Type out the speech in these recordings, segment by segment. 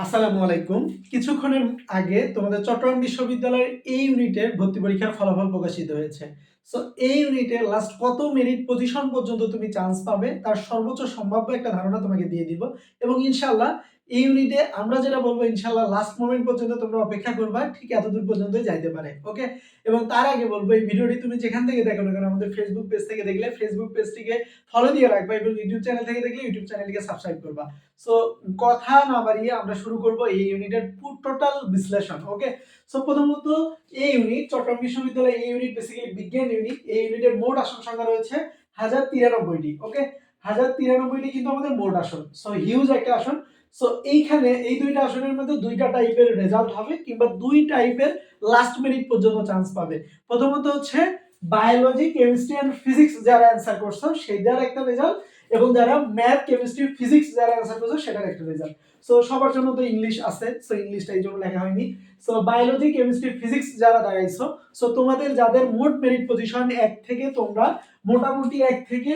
আসসালামু আলাইকুম। কিছুক্ষণের আগে তোমাদের চট্টগ্রাম বিশ্ববিদ্যালয়ের এই ইউনিটের ভর্তি পরীক্ষার ফলাফল প্রকাশিত হয়েছে। সো এই ইউনিটে লাস্ট কত মেরিট পজিশন পর্যন্ত তুমি চান্স পাবে তার সর্বোচ্চ সম্ভাব্য একটা ধারণা তোমাকে দিয়ে দিব। এবং ইনশাআল্লাহ এই ইউনিটে আমরা যেটা বলবো ইনশাআল্লাহ লাস্ট মোমেন্ট পর্যন্ত তোমরা অপেক্ষা করবা, ঠিক এতদূর পর্যন্তই যাইতে পারে। ওকে? এবং তার আগে বলবো এই ভিডিওটি তুমি যেখান থেকে দেখো না কেন, আমাদের ফেসবুক পেজ থেকে দেখলে ফেসবুক পেজটিকে ফলো দিয়ে রাখবা এবং ইউটিউব চ্যানেল থেকে দেখলে ইউটিউব চ্যানেলটিকে সাবস্ক্রাইব করবা। সো কথা না বাড়িয়ে আমরা শুরু করব এই ইউনিটের টোটাল বিশ্লেষণ। ওকে? সো প্রথমত এই ইউনিট চট্টগ্রাম বিশ্ববিদ্যালয় এই ইউনিট বেসিক্যালি বিজ্ঞান ইউনিট। এই ইউনিটের মোট আসন সংখ্যা রয়েছে 1093টি। ওকে? 1093টি কিন্তু আমাদের মোট আসন। সো হিউজ একটা আসন। সো এইখানে এই দুইটা আসনের মধ্যে দুইটা টাইপের রেজাল্ট হবে কিংবা দুই টাইপের লাস্ট মিনিট পর্যন্ত চান্স পাবে। প্রথমত হচ্ছে বায়োলজি, কেমিস্ট্রি এন্ড ফিজিক্স যারা অ্যানসার করছো সেইটার একটা রেজাল্ট, এবং যারা ম্যাথ, কেমিস্ট্রি, ফিজিক্স যারা অ্যানসার করছো সেটার একটা রেজাল্ট। সো সবার জন্য তো ইংলিশ আছে, সো ইংলিশটা এই জন্য লেখা হয়নি। সো বায়োলজি, কেমিস্ট্রি, ফিজিক্স যারা দাঁড়াইছো, সো তোমাদের যাদের মোট মেরিট পজিশন 1 থেকে তোমরা মোটামুটি 1 থেকে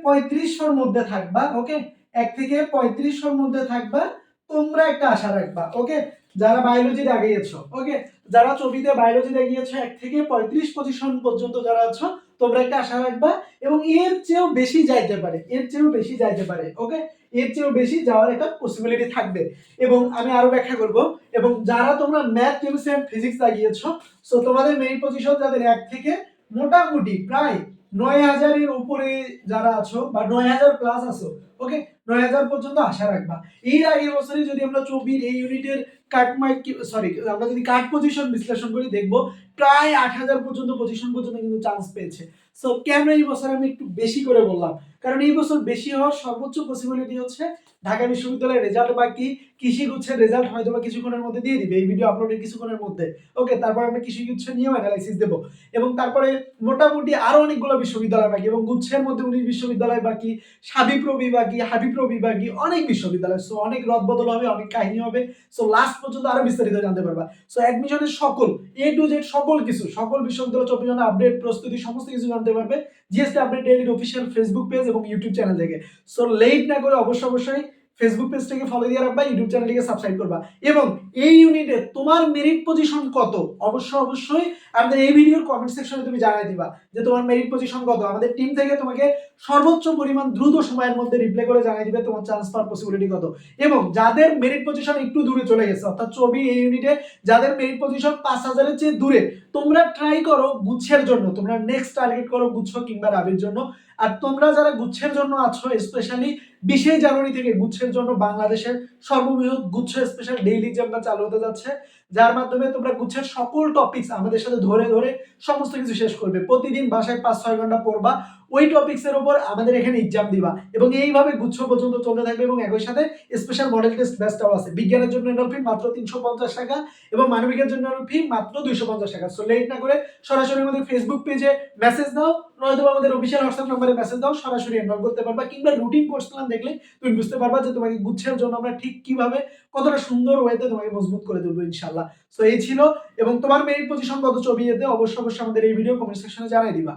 3500-র মধ্যে থাকবা। ওকে? 1 থেকে 3500-র মধ্যে থাকবা, তোমরা একটা আশা রাখবা। ওকে? যারা বায়োলজিতে আগিয়েছো, ওকে, যারা ছবিতে বায়োলজিতে আগিয়েছো 1 থেকে 35 পজিশন পর্যন্ত যারা আছো তোমরা একটা আশা রাখবা, এবং এর চেয়েও বেশি যাইতে পারে, এর চেয়েও বেশি যাইতে পারে। ওকে? এর চেয়েও বেশি যাওয়ার একটা পসিবিলিটি থাকবে। এবং আমি আরো ব্যাখ্যা করব। এবং যারা তোমরা ম্যাথ, কেমিস্ট্রি এন্ড ফিজিক্স আগিয়েছো, সো তোমাদের মেরিট পজিশন যাদের 1 থেকে মোটামুটি প্রায় 9000 এর উপরে যারা আছো বা 9000 প্লাস আছো, ওকে, 9000 পর্যন্ত আশা রাখবা। এর আগের বছরে যদি আমরা চবির এই ইউনিটের আমরা যদি কাট পজিশন বিশ্লেষণ করি দেখবো প্রায় 8000 পর্যন্ত পজিশন পর্যন্ত কিন্তু চান্স পেয়েছে। সো কেন এই বছর আমি একটু বেশি করে বললাম, কারণ এই বছর বেশি হওয়ার সর্বোচ্চ পসিবিলিটি হচ্ছে ঢাকা বিশ্ববিদ্যালয়ের রেজাল্ট বাকি, কৃষি গুচ্ছের রেজাল্ট হয়তো বা কিছুক্ষণের মধ্যে দিয়ে দিবে, এই ভিডিও আপলোডের কিছুক্ষণের মধ্যে। ওকে? তারপর আমরা কৃষি গুচ্ছ নিয়েও অ্যানালাইসিস দেবো। এবং তারপরে মোটামুটি আরো অনেকগুলো বিশ্ববিদ্যালয় বাকি, এবং গুচ্ছের মধ্যে 19 বিশ্ববিদ্যালয় বাকি, সাবিপ্রবি বাকি, হাবিপ্রবি বাকি, অনেক বিশ্ববিদ্যালয়। সো অনেক রদবদল হবে, অনেক কাহিনী হবে। সো লাস্ট পর্যন্ত আরো বিস্তারিত জানতে পারবা। সো অ্যাডমিশনের সকল এ টু জেড সকল কিছু, সকল বিশ্ববিদ্যালয় 24 ঘন্টা আপডেট, প্রস্তুতি, সমস্ত কিছু জানতে পারবে জিএসটি আপডেট ডেইলির অফিসিয়াল ফেসবুক পেজ এবং ইউটিউব চ্যানেল থেকে। সো লেট না করে অবশ্যই ফেসবুক পেজটাকে ফলো দিয়ে রাখবা, ইউটিউব চ্যানেলটিকে সাবস্ক্রাইব করবা। এবং এই ইউনিটে তোমার মেরিট পজিশন কত অবশ্যই আমাদের এই ভিডিওর কমেন্ট সেকশনে তুমি জানাই দিবা যে তোমার মেরিট পজিশন কত। আমাদের টিম থেকে তোমাকে সর্বোচ্চ পরিমাণ দ্রুত সময়ের মধ্যে রিপ্লাই করে জানাই দিবে তোমার চান্স পাওয়ার পসিবিলিটি কত। এবং যাদের মেরিট পজিশন একটু দূরে চলে গেছে, অর্থাৎ ছবি এই ইউনিটে যাদের মেরিট পজিশন 5000 এর চেয়ে দূরে, তোমরা ট্রাই করো গুচ্ছের জন্য, তোমরা নেক্সট টার্গেট করো গুচ্ছ কিংবা রাবির জন্য। আর তোমরা যারা গুচ্ছের জন্য আছো, স্পেশালি 20 জানুয়ারি থেকে গুচ্ছের জন্য বাংলাদেশের সর্ববৃহৎ গুচ্ছ স্পেশাল ডেইলি এক্সামটা চালু হতে যাচ্ছে, যার মাধ্যমে তোমরা গুচ্ছের সকল টপিকস আমাদের সাথে ধরে ধরে সমস্ত কিছু শেষ করবে। প্রতিদিন বাসায় 5-6 ঘন্টা পড়বা, ওই টপিকসের উপর আমাদের এখানে এক্সাম দিবা, এবং এইভাবে গুচ্ছ পর্যন্ত চলতে থাকবে। এবং একই সাথে স্পেশাল মডেল টেস্ট ব্যাচটাও আছে। বিজ্ঞানের জন্য এনরোল ফি মাত্র 350 টাকা এবং মানবিকের জন্য এনরোল ফি মাত্র 250 টাকা। সো লেট না করে সরাসরি আমাদের ফেসবুক পেজে মেসেজ দাও, নয়তো আমাদের অফিসিয়াল হোয়াটসঅ্যাপ নম্বরে মেসেজ দাও, সরাসরি এনরোল করতে পারবা। কিংবা রুটিন কোর্স প্ল্যান দেখলে তুমি বুঝতে পারবা যে তোমাকে গুচ্ছের জন্য আমরা ঠিক কিভাবে কতটা সুন্দর ওয়েতে তোমাকে মজবুত করে দেবো ইনশাআল্লাহ। সো এই ছিল। এবং তোমার মেরিট পজিশন কত ছবি এতে অবশ্যই আমাদের এই ভিডিও কমেন্ট সেকশনে জানাই দিবা।